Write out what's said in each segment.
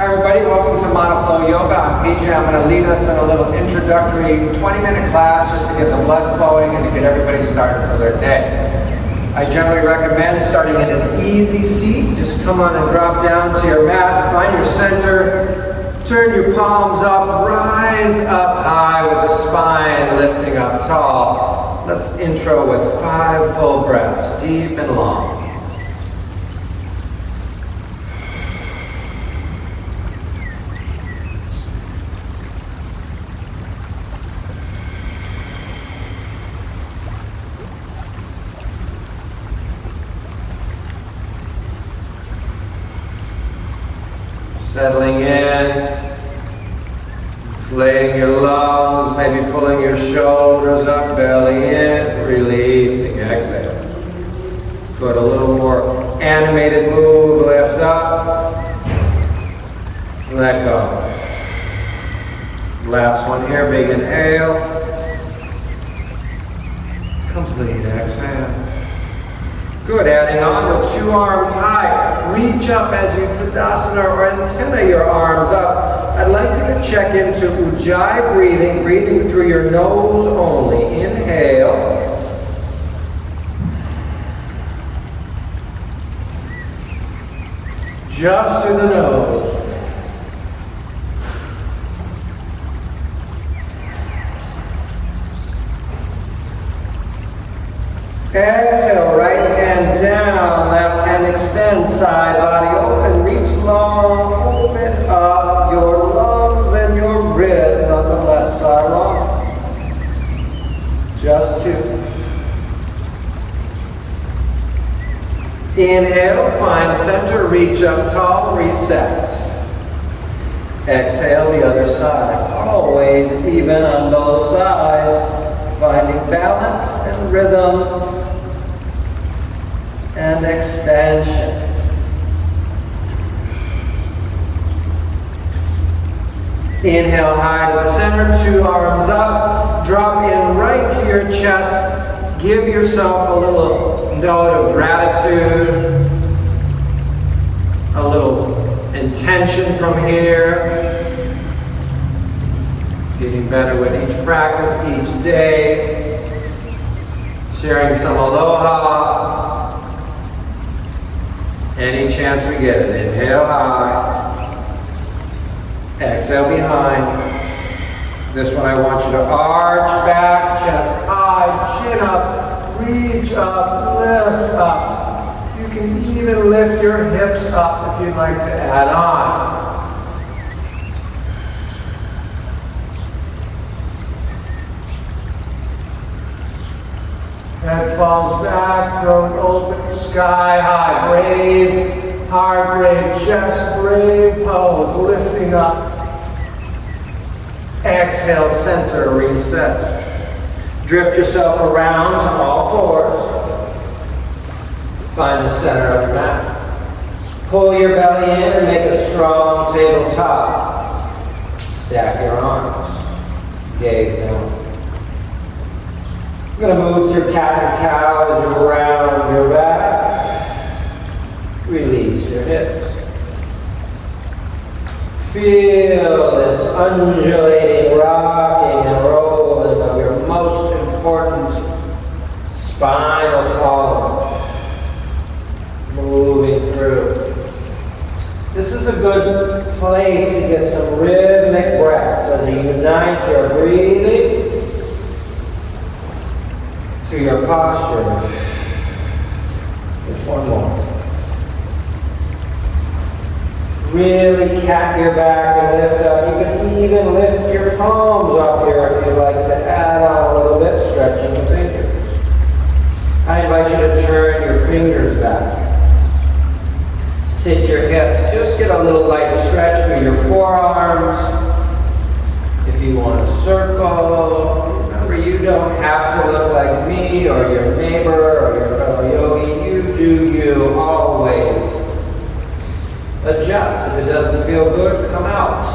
Hi everybody, welcome to Flo Yoga. I'm PJ. I'm going to lead us in a little introductory 20-minute class just to get the blood flowing and to get everybody started for their day. I generally recommend starting in an easy seat. Just come on and drop down to your mat, find your center, turn your palms up, rise up high with the spine lifting up tall. Let's intro with 5 full breaths, deep and long. Settling in, inflating your lungs, maybe pulling your shoulders up, belly in, releasing, exhale. Good, a little more animated move, lift up, let go. Last one here, big inhale, complete exhale. Good, adding on with 2 arms high. Reach up as you Tadasana or antenna your arms up. I'd like you to check into Ujjayi breathing, breathing through your nose only. Inhale. Just through the nose. Exhale, right hand down, left hand extend, side body open, reach long, open up your lungs and your ribs on the left side long. Just 2. Inhale, find center, reach up tall, reset. Exhale, the other side. Always even on both sides, finding balance and rhythm and extension. Inhale high to the center, 2 arms up, drop in right to your chest. Give yourself a little note of gratitude, a little intention from here. Getting better with each practice, each day. Sharing some aloha. Any chance we get it. Inhale high. Exhale behind. This one I want you to arch back, chest high, chin up, reach up, lift up. You can even lift your hips up if you'd like to add on. Head falls back, throat open, sky high. Brave, heart brave, chest brave pose, lifting up. Exhale, center, reset. Drift yourself around to all 4s. Find the center of your mat. Pull your belly in and make a strong tabletop. Stack your arms. Gaze down. You're going to move through cat and cow as you round your back. Release your hips. Feel this undulating, rocking and rolling of your most important spinal column. Moving through. This is a good place to get some rhythmic breaths as you unite your breathing to your posture. There's one more. Really cat your back and lift up. You can even lift your palms up here if you'd like to add on a little bit, stretching the fingers. I invite you to turn your fingers back. Sit your hips. Just get a little light stretch through your forearms. If you want to circle, remember you don't have to look like me or your neighbor or your fellow yogi. You do you always. Adjust. If it doesn't feel good, come out.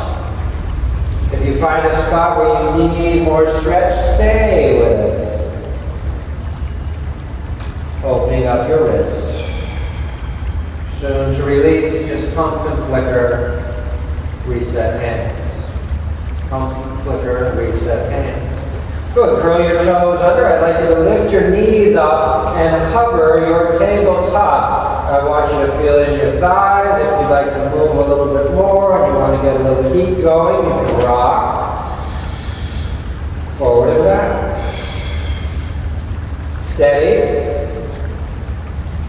If you find a spot where you need more stretch, stay with it. Opening up your wrist. Soon to release, just pump and flicker. reset hands. Pump, flicker, and reset hands. Good, curl your toes under. I'd like you to lift your knees up and hover your tabletop. I want you to feel it in your thighs. If you'd like to move a little bit more and you want to get a little heat going, you can rock. Forward and back. Steady.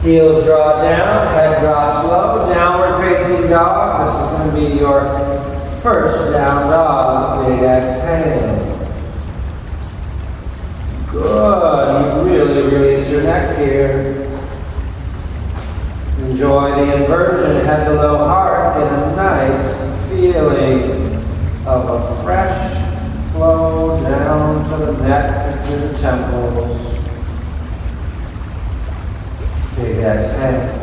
Heels draw down, head drops low. Downward facing dog. This is going to be your first down dog. Big exhale. Good. You really release your neck here. Enjoy the inversion, head below heart. Get a nice feeling of a fresh flow down to the neck and to the temples. Big exhale.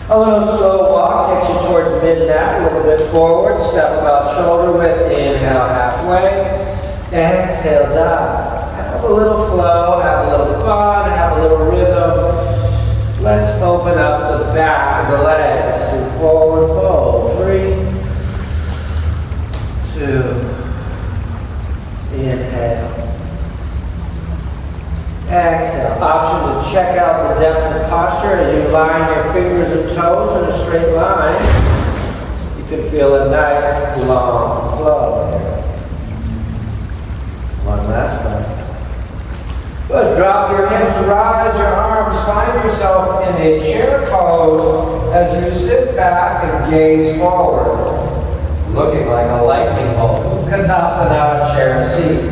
A little slow walk takes you towards mid-mat, a little bit forward. Step about shoulder width. Inhale halfway. Exhale, dive. Have a little flow, have a little fun, have a little rhythm. Let's open up the back of the legs to forward fold. 3, 2, inhale. Exhale. Option to check out the depth of posture as you line your fingers and toes in a straight line. You can feel a nice long flow here. One last breath. Good. Drop your hips, rise your arms. Find yourself in a chair pose as you sit back and gaze forward, looking like a lightning bolt. Utkatasana, chair seat.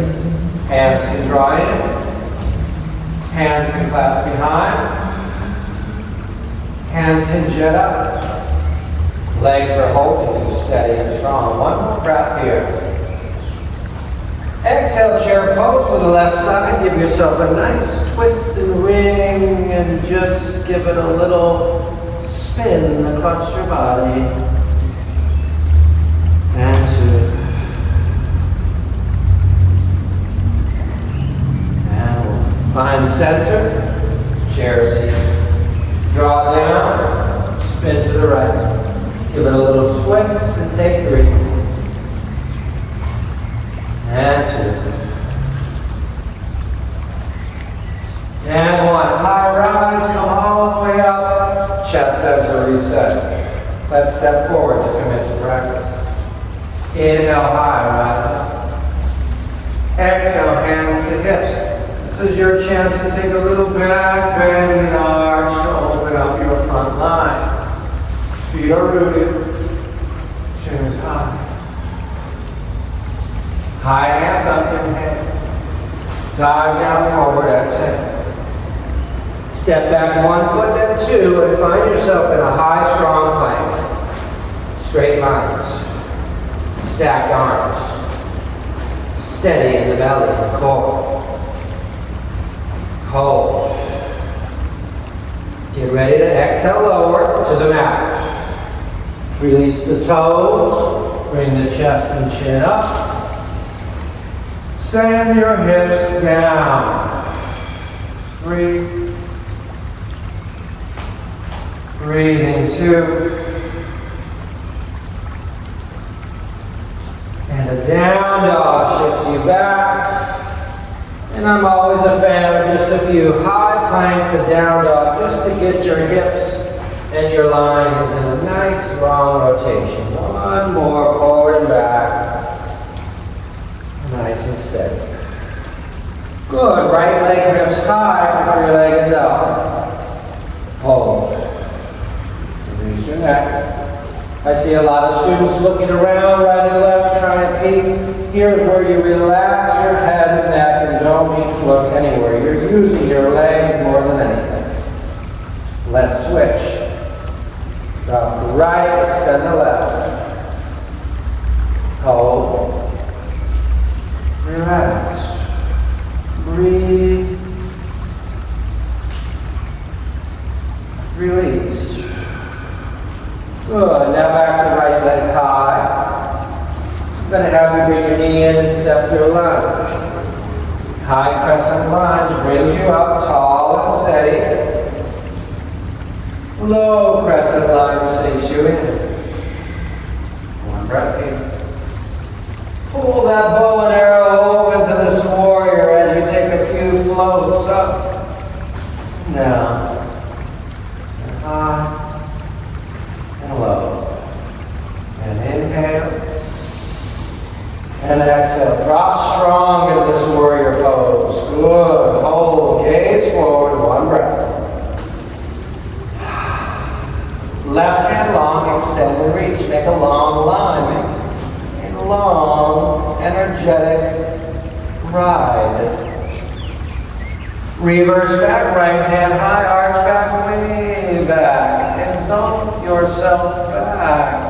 Hands can draw in. Hands can clasp behind. Hands can jet up. Legs are holding you steady and strong. One more breath here. Exhale, chair pose to the left side. Give yourself a nice twist and ring and just give it a little spin across your body. And 2. And 1. Find center, chair seat. Draw down, spin to the right. Give it a little twist and take 3. And 2. And 1. High rise, come all the way up. Chest center reset. Let's step forward to commit to practice. Inhale, high rise up. Exhale, hands to hips. This is your chance to take a little back bend and arch to open up your front line. Feet are rooted. Chin is high. High hands up, inhale. Dive down forward, exhale. Step back 1 foot, then 2, and find yourself in a high, strong plank. Straight lines. Stacked arms. Steady in the belly and core. Hold. Get ready to exhale lower to the mat. Release the toes. Bring the chest and chin up. Send your hips down. 3. Breathing 2. And a down dog shifts you back. And I'm always a fan of just a few high plank to down dog just to get your hips and your lines in a nice long rotation. One more forward and back. Nice and steady. Good. Right leg grips high, with your leg and down. Hold. Release your neck. I see a lot of students looking around right and left, trying to peek. Here's where you relax your head and neck and don't need to look anywhere. You're using your legs more than anything. Let's switch. Drop the right, extend the left. Hold. Relax. Breathe. Release. Good. Now back to right leg high. I'm going to have you bring your knee in and step through a lunge. High crescent lunge brings you up tall and steady. Low crescent lunge sinks you in. exhale, drop strong into this warrior pose. Good. Hold, gaze forward, one breath. Left hand long, extend and reach. Make a long line. Make a long, energetic ride. Reverse back, right hand high, arch back, way back. Exalt yourself back.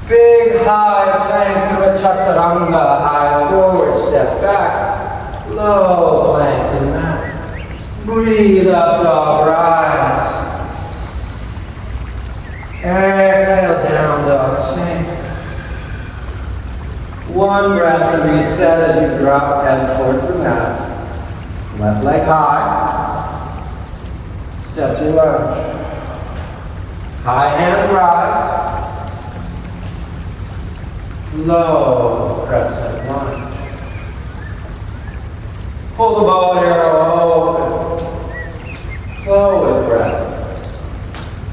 Big high plank to a chaturanga, high forward step back. Low plank to the mat. Breathe up, dog, rise. Exhale, down dog, sink. One breath to reset as you drop head towards the mat. Left leg high. Step to lunge. High hands rise. Low crescent lunge. Pull the bow and arrow open. Flow with breath.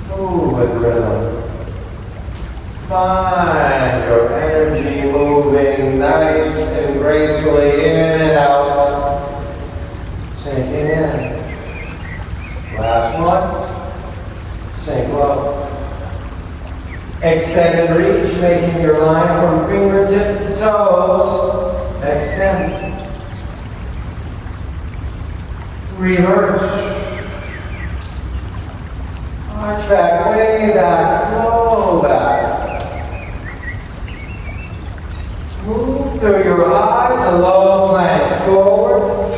Move with rhythm. Find your energy moving nice and gracefully in and out. Sinking in. Last one. Sink low. Extend and reach, making your line from fingertips to toes. Extend. Reverse. Arch back, way back, flow back. Move through your eyes, a low plank. Forward,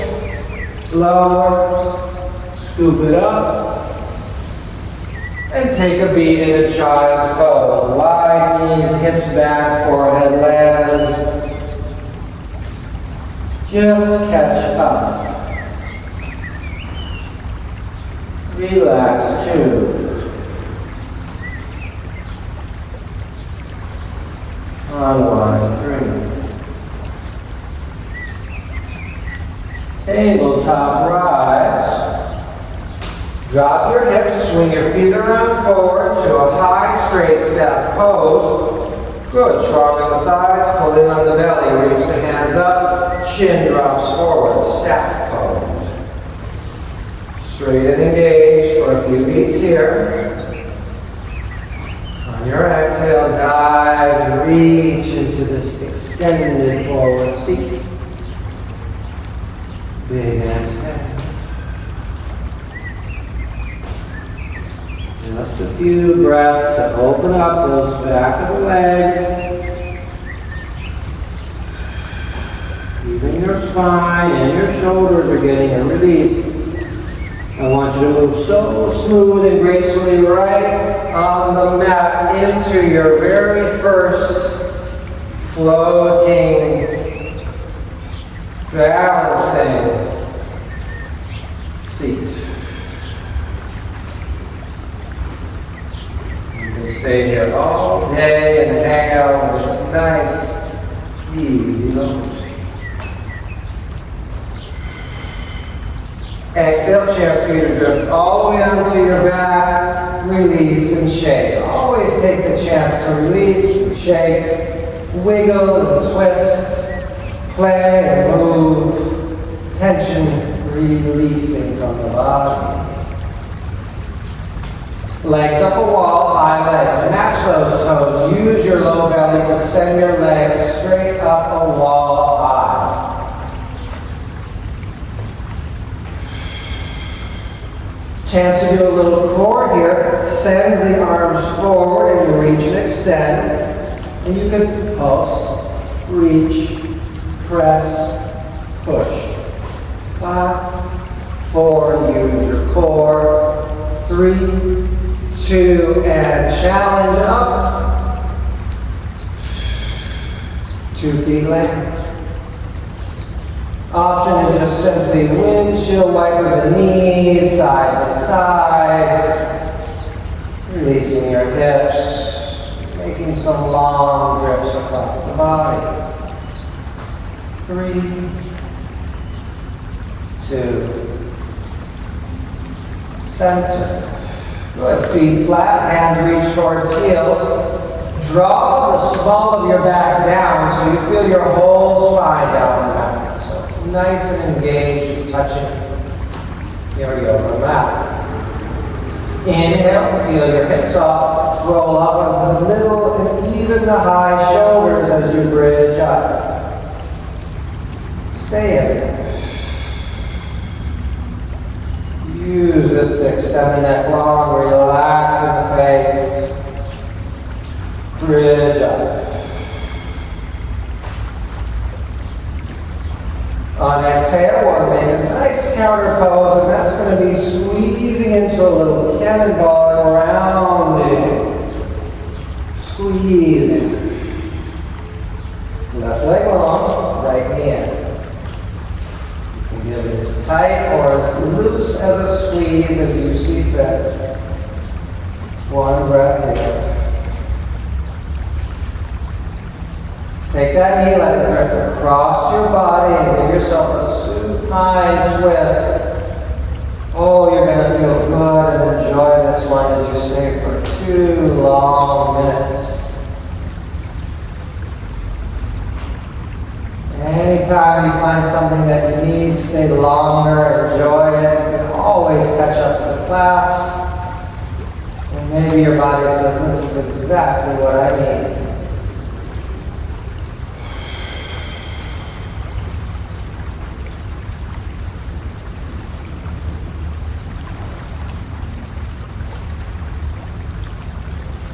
lower, scoop it up. And take a beat in a child's pose. Wide knees, hips back, forehead lands. Just catch up. Relax, 2. Unwind, 3. Tabletop rise. Drop your hips, swing your feet around forward to a high straight step pose. Good, strong on the thighs, pull in on the belly, reach the hands up, chin drops forward, staff pose. Straight and engage for a few beats here. On your exhale, dive and reach into this extended forward seat. Big exhale. Just a few breaths to open up those back of the legs. Even your spine and your shoulders are getting a release. I want you to move so smooth and gracefully right on the mat into your very first floating, balancing seat. Stay here all day and hang out with this nice, easy motion. Exhale, chance for you to drift all the way onto your back, release and shake. Always take the chance to release and shake, wiggle and twist, play and move, tension releasing from the body. Legs up a wall, high legs. Match those toes. Use your low belly to send your legs straight up a wall high. Chance to do a little core here. Sends the arms forward and you reach and extend. And you can pulse, reach, press, push. Clap, forward, use your core. 3, 2, and challenge up. 2 feet land. Option to just simply windshield wiper the knees, side to side. Releasing your hips. Making some long drifts across the body. 3, 2, center. Good. Feet flat, hands reach towards heels. Draw the small of your back down so you feel your whole spine down the mat. So it's nice and engaged and touching your yoga mat. Inhale, feel your hips up, roll up onto the middle and even the high shoulders as you bridge up. Stay in there. Use this to extend the neck long, relax in the face. Bridge up. On exhale, we'll make a nice counter pose, and that's going to be squeezing into a little cannonball and rounding. Squeezing. Left leg long, right knee in. You can get it as tight or as loose as a squeeze if you see fit. One breath here. Take that knee, let it drift across your body, and give yourself a supine twist. Oh, you're going to feel good and enjoy this one as you stay for 2 long minutes. Anytime you find something that you need, stay longer, enjoy it. You can always catch up to the class. And maybe your body says, this is exactly what I need.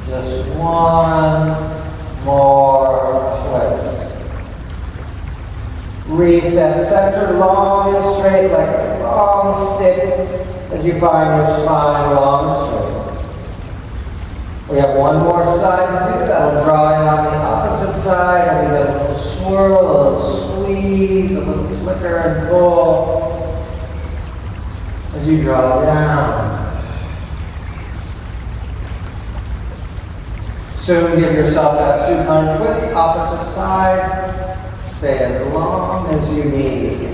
Just one more twist. Reset center, long and straight, like a long stick as you find your spine long and straight. We have one more side to do. That'll draw in on the opposite side, and we get a little swirl, a little squeeze, a little flicker and pull as you draw down. Soon give yourself that supine twist, opposite side. Stay as long as you need.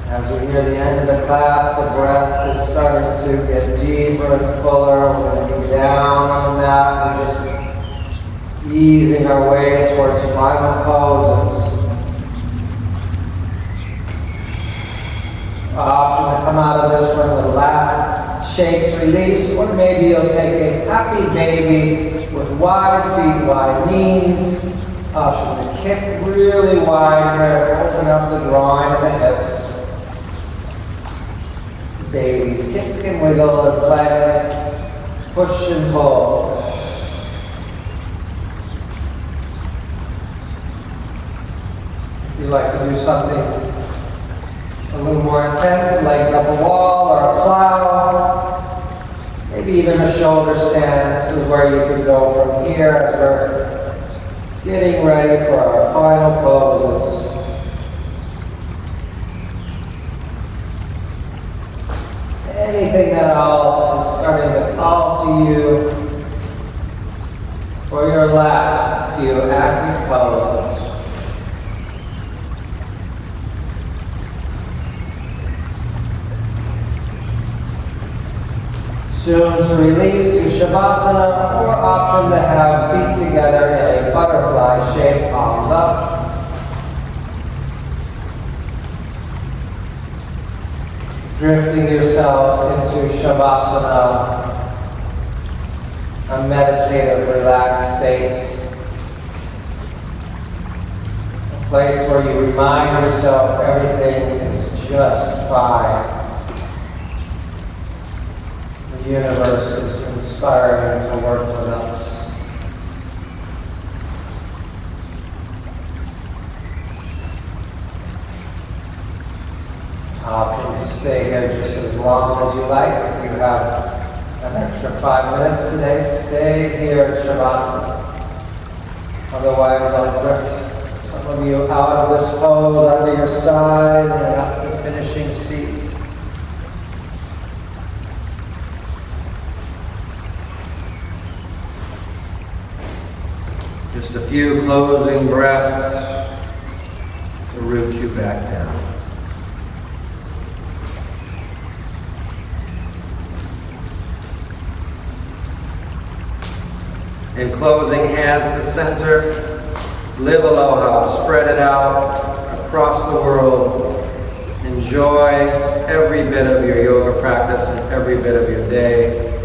As we near the end of the class, the breath is starting to get deeper and fuller. We're going to be down on the mat and just easing our way towards final poses. Option to come out of this one with last shakes release, or maybe you'll take a happy baby with wide feet, wide knees. Option to kick really wide here, open up the groin and the hips. Babies, kick and wiggle and play, push and pull. If you like to do something a little more intense, legs up a wall or a plow, maybe even a shoulder stand. This is where you can go from here as we're getting ready for our final poses. Anything at all is starting to call to you for your last few active poses. Soon to release to Shavasana, or option to have feet together in a butterfly shape, palms up. Drifting yourself into Shavasana, a meditative, relaxed state. A place where you remind yourself everything is just fine. The universe is conspiring to work with us. Option to stay here just as long as you like. If you have an extra 5 minutes today, stay here at Shavasana. Otherwise, I'll drift some of you out of this pose under your side and up to finishing seat. Just a few closing breaths to root you back down. In closing, hands to center. Live Aloha. Spread it out across the world. Enjoy every bit of your yoga practice and every bit of your day.